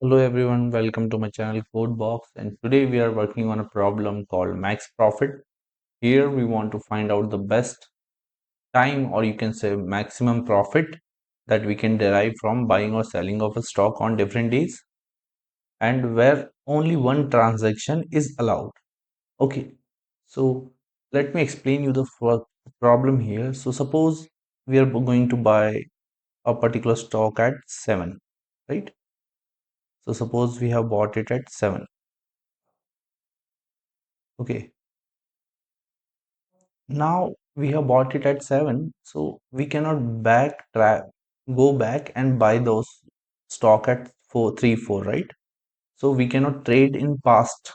Hello everyone, welcome to my channel Codebox, and today we are working on a problem called max profit. Here we want to find out the best time, or you can say maximum profit, that we can derive from buying or selling of a stock on different days and where only one transaction is allowed. Okay, so let me explain you the problem here. So suppose we are going to buy a particular stock at 7, right? So suppose we have bought it at 7. Okay, now we have bought it at 7, so we cannot go back and buy those stock at 4 3 4, right? So we cannot trade in past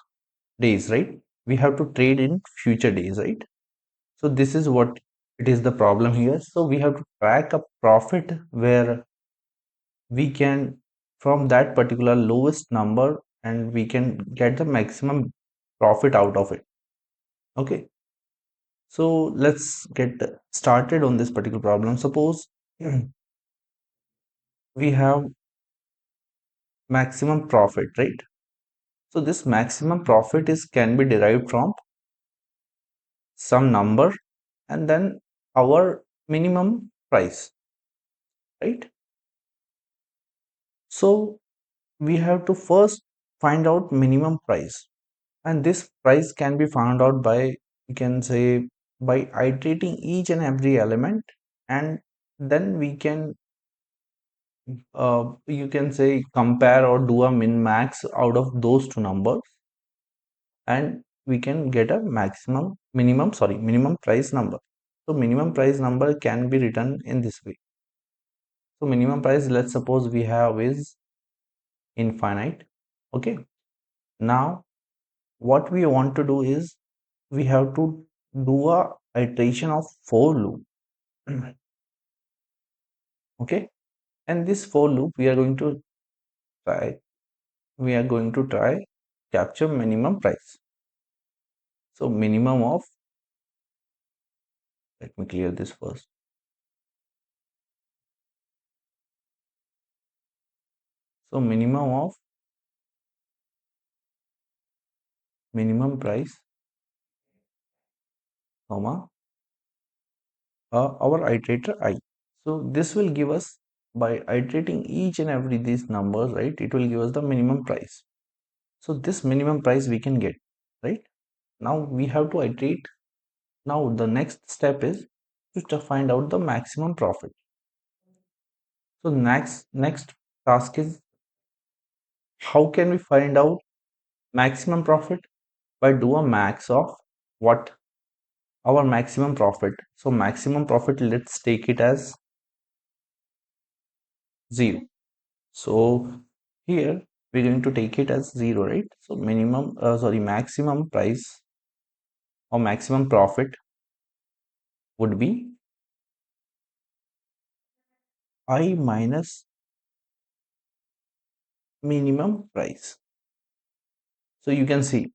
days, right? We have to trade in future days, right? So this is what it is, the problem here. So we have to track a profit where we can, from that particular lowest number, and we can get the maximum profit out of it. Okay, so let's get started on this particular problem. Suppose we have maximum profit, right? So this maximum profit is can be derived from some number and then our minimum price, right? So we have to first find out minimum price, and this price can be found out by, you can say, by iterating each and every element, and then we can you can say compare or do a min max out of those two numbers, and we can get a minimum price number. So minimum price number can be written in this way. So minimum price, let's suppose we have is infinite. Okay, now what we want to do is we have to do a iteration of for loop. Okay, and this for loop try we are going to try capture minimum price. So minimum of, let me clear this first. So minimum price, comma, our iterator I. So this will give us, by iterating each and every these numbers, right, it will give us the minimum price. So this minimum price we can get, right? Now we have to iterate. Now the next step is to find out the maximum profit. So next task is, how can we find out maximum profit? By do a max of what? Our maximum profit. So maximum profit, let's take it as 0. So here we're going to take it as 0, right? So maximum price or maximum profit would be I minus minimum price. So you can see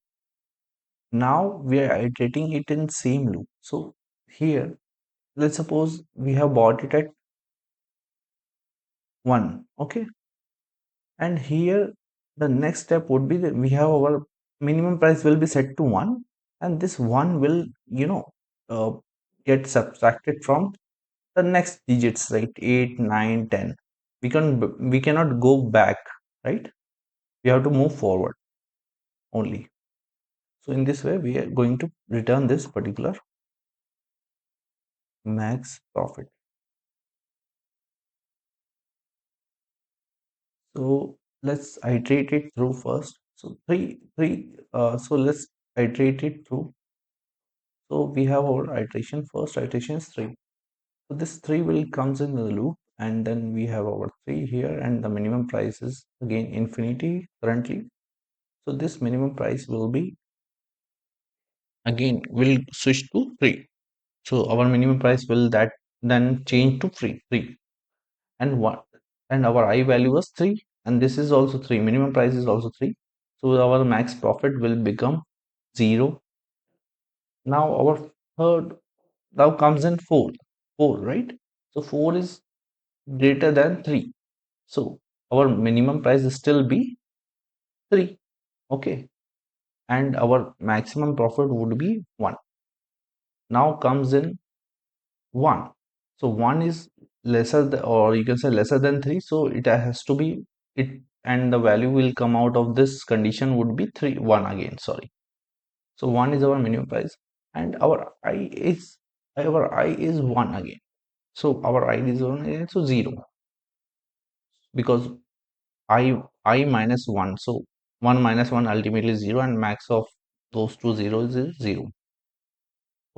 now we are iterating it in same loop. So here, let's suppose we have bought it at 1. Okay, and here the next step would be that we have our minimum price will be set to 1, and this 1 will, uh, get subtracted from the next digits, right? 8, 9, 10. We cannot go back, right? We have to move forward only. So in this way we are going to return this particular max profit. So let's iterate it through first. So so let's iterate it through. So we have our iteration. First iteration is 3. So this 3 will comes in the loop, and then we have our 3 here, and the minimum price is again infinity currently. So this minimum price will be, again, will switch to 3. So our minimum price will that then change to 3, and what, and our I value was 3, and this is also 3. Minimum price is also 3. So our max profit will become 0. Now our third now comes in 4, right? So 4 is greater than 3. So our minimum price still be 3. Okay, and our maximum profit would be 1. Now comes in 1. So 1 is lesser or you can say lesser than 3, so it has to be it, and the value will come out of this condition would be 3 1 again, sorry. So 1 is our minimum price, and our I is 1 again. So our I is 1 again, so 0, because I minus 1. So 1 minus 1 ultimately 0, and max of those two zeros is 0.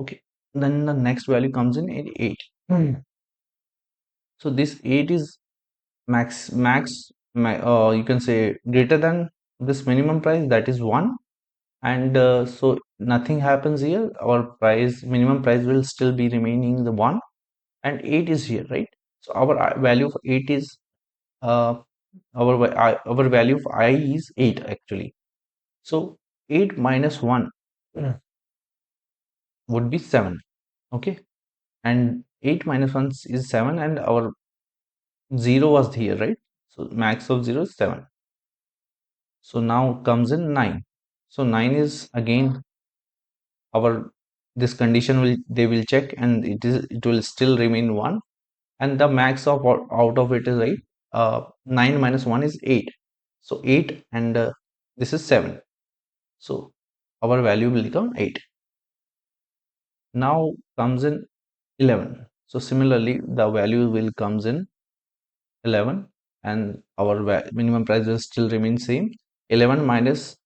Okay. Then the next value comes in at 8. So this 8 is you can say greater than this minimum price, that is 1. And so nothing happens here. Our minimum price will still be remaining the 1, and 8 is here, right? So our value of 8 is uh, our value of I is 8 actually. So 8 minus 1 would be 7. Okay, and 8 minus 1 is 7, and our 0 was here, right? So max of 0 is 7. So now comes in 9. So 9 is again our this condition will they will check, and it will still remain 1, and the max of out of it is 8. 9 minus 1 is 8. So 8, and this is 7. So our value will become 8. Now comes in 11. So similarly the value will comes in 11, and our minimum price will still remain same. 11 minus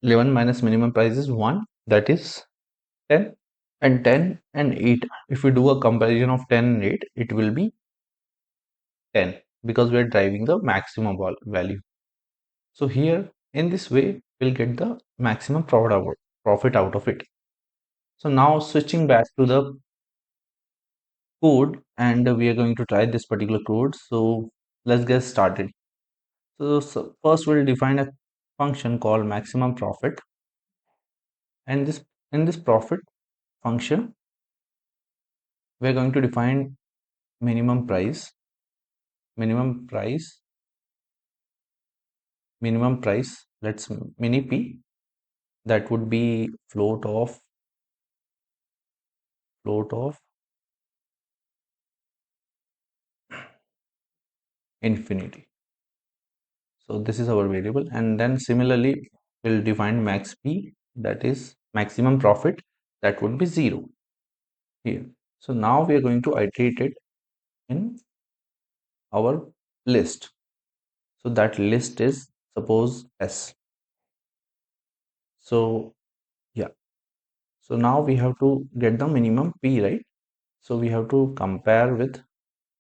minimum price is 1, that is 10. And 10 and 8, if we do a comparison of 10 and 8, it will be 10, because we are driving the maximum value. So here in this way we'll get the maximum profit out of it. So now switching back to the code, and we are going to try this particular code. So let's get started. So first we'll define a function called maximum profit, and this in this profit function we're going to define minimum price, minimum price, minimum price, let's mini p, that would be float of infinity. So this is our variable, and then similarly we'll define max p, that is maximum profit, that would be 0 here. So now we are going to iterate it in our list. So that list is suppose S. So yeah, so now we have to get the minimum p, right? So we have to compare with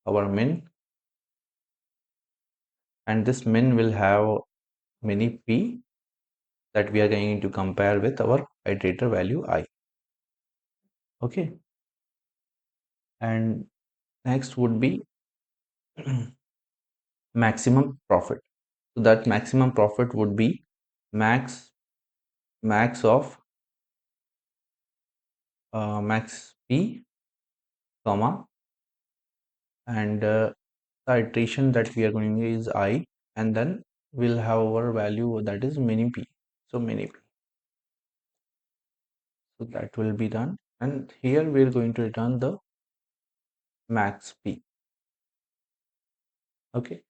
our min, and this min will have mini p that we are going to compare with our iterator value I. Okay, and next would be maximum profit. So that maximum profit would be max of max p comma, and the iteration that we are going to is I, and then we'll have our value that is mini p. So mini p, so that will be done, and here we are going to return the max p. Okay,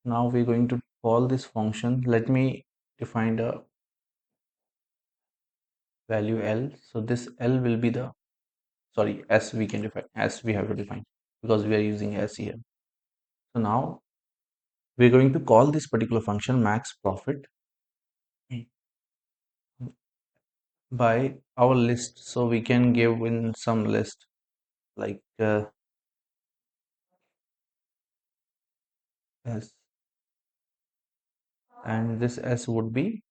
now we're going to call this function. Let me define the value L. So this L will be the, sorry, S, we can define S, we have to define, because we are using S here. So now we're going to call this particular function max profit by our list. So we can give in some list like S, and this S would be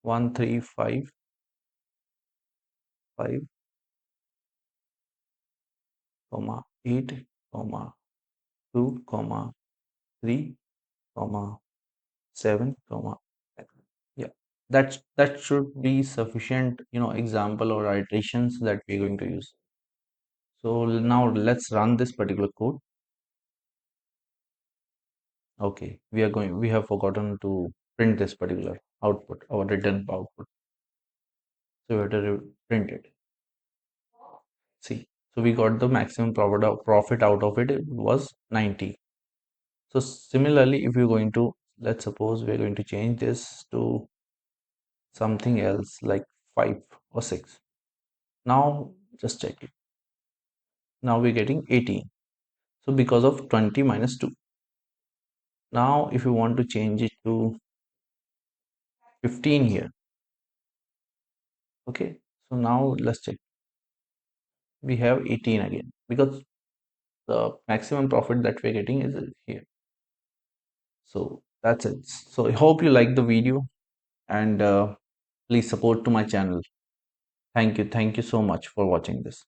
1355, comma 8, comma 2, comma 3, comma 7, comma 10. Yeah, that should be sufficient, example or iterations that we're going to use. So now let's run this particular code. Okay, we have forgotten to print this particular output, our return output. So we have to print it. See, so we got the maximum profit out of it, it was 90. So similarly, if you're going to, let's suppose we're going to change this to something else like 5 or 6. Now just check it. Now we're getting 18. So because of 20 minus 2. Now if you want to change it to 15 here, okay. So now let's check. We have 18 again because the maximum profit that we're getting is here. So that's it. So I hope you like the video, and please support to my channel. Thank you so much for watching this.